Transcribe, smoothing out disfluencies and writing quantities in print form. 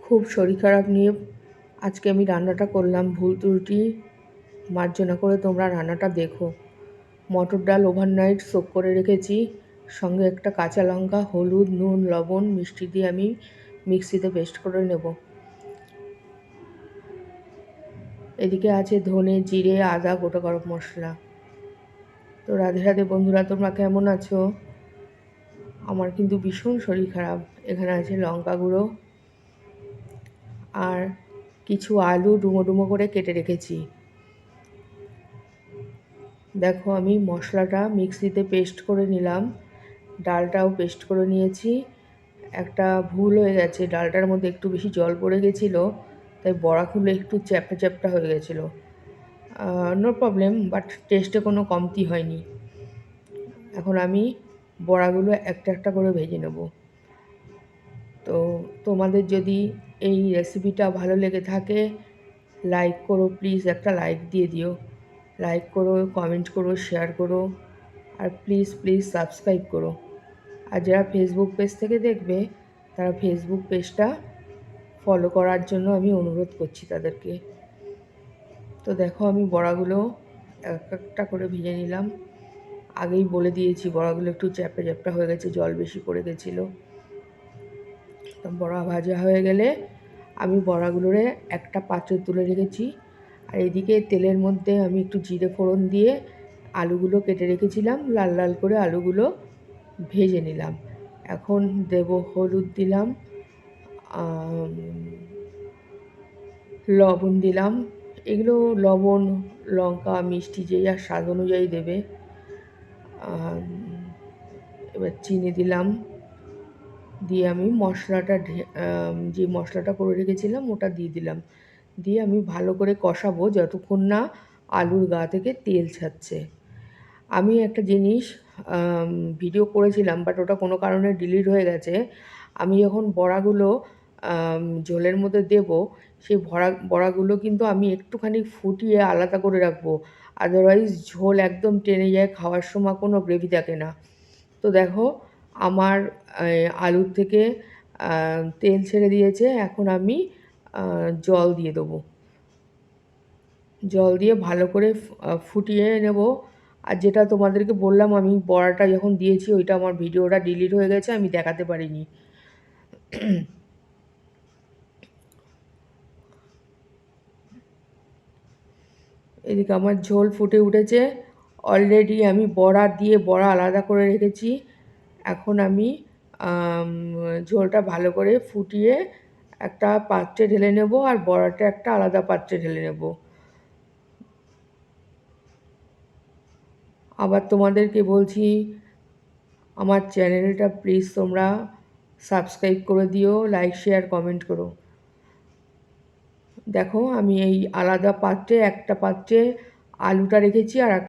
খুব শরীর খারাপ নিয়ে আজকে আমি রান্নাটা করলাম। ভুল ত্রুটি মার্জনা করে তোমরা রান্নাটা দেখো। মটর ডাল ওভারনাইট সোক করে রেখেছি, সঙ্গে একটা কাঁচা লঙ্কা, হলুদ, নুন, লবণ, মিষ্টি দিয়ে আমি মিক্সিতে পেস্ট করে নেব। এদিকে আছে ধনে, জিরে, আদা, গোটা গরম মশলা। তো রাধে রাধে বন্ধুরা, তোমরা কেমন আছো? আমার কিন্তু ভীষণ শরীর খারাপ। এখানে আছে লঙ্কা গুঁড়ো আর কিছু আলু ডুমো ডুমো করে কেটে রেখেছি। দেখো আমি মশলাটা মিক্সিতে পেস্ট করে নিলাম, ডালটাও পেস্ট করে নিয়েছি। একটা ভুল হয়ে গেছে, ডালটার মধ্যে একটু বেশি জল পড়ে গেছিলো, তাই বড়াগুলো একটু চ্যাপটা চ্যাপটা হয়ে গেছিলো। নো প্রবলেম, বাট টেস্টে কোনো কমতি হয়নি। এখন আমি বড়াগুলো একটা একটা করে ভেজে নেব। তো তোমাদের যদি এই রেসিপিটা ভালো লেগে থাকে, লাইক করো প্লিজ, একটা লাইক দিয়ে দিও। লাইক করো, কমেন্ট করো, শেয়ার করো, আর প্লিজ প্লিজ সাবস্ক্রাইব করো। আর যারা ফেসবুক পেজ থেকে দেখবে, তারা ফেসবুক পেজটা ফলো করার জন্য আমি অনুরোধ করছি তাদেরকে। তো দেখো আমি বড়াগুলো এক একটা করে ভেজে নিলাম। আগেই বলে দিয়েছি বড়াগুলো একটু চ্যাপটা চ্যাপটা হয়ে গেছে, জল বেশি পড়ে গেছিলো। তো বড়া ভাজা হয়ে গেলে আমি বড়াগুলোরে একটা পাত্রে তুলে রেখেছি। আর এদিকে তেলের মধ্যে আমি একটু জিরে ফোড়ন দিয়ে আলুগুলো কেটে রেখেছিলাম, লাল লাল করে আলুগুলো ভেজে নিলাম। এখন দেব হলুদ দিলাম, লবণ দিলাম। এগুলো লবণ, লঙ্কা, মিষ্টি যে যার স্বাদ অনুযায়ী দেবে। এবার চিনি দিলাম, দিয়ে আমি মশলাটা যে মশলাটা করে রেখেছিলাম ওটা দিয়ে দিলাম। দিয়ে আমি ভালো করে কষাবো যতক্ষণ না আলুর গা থেকে তেল ছাড়ছে। আমি একটা জিনিস ভিডিও করেছিলাম, বাট ওটা কোনো কারণে ডিলিট হয়ে গেছে। আমি যখন বড়াগুলো ঝোলের মধ্যে দেব, সেই বড়াগুলো কিন্তু আমি একটুখানি ফুটিয়ে আলাদা করে রাখবো, আদারওয়াইজ ঝোল একদম টেনে যায়, খাওয়ার সময় কোনো গ্রেভি থাকে না। তো দেখো আমার আলুর থেকে তেল ছেড়ে দিয়েছে। এখন আমি জল দিয়ে দেবো। জল দিয়ে ভালো করে ফুটিয়ে নেব। আর যেটা তোমাদেরকে বললাম, আমি বড়াটা যখন দিয়েছি ওইটা আমার ভিডিওটা ডিলিট হয়ে গেছে, আমি দেখাতে পারিনি। এদিকে আমার ঝোল ফুটে উঠেছে অলরেডি। আমি বড়া আলাদা করে রেখেছি। এখন আমি ঝোলটা ভালো করে ফুটিয়ে একটা পাত্রে ঢেলে নেব, আর বড়াটা একটা আলাদা পাত্রে ঢেলে নেব। আবার তোমাদেরকে বলছি, আমার চ্যানেলটা প্লিজ তোমরা সাবস্ক্রাইব করে দিও, লাইক শেয়ার কমেন্ট করো। দেখো আমি এই আলাদা পাত্রে একটা পাত্রে আলুটা রেখেছি, আর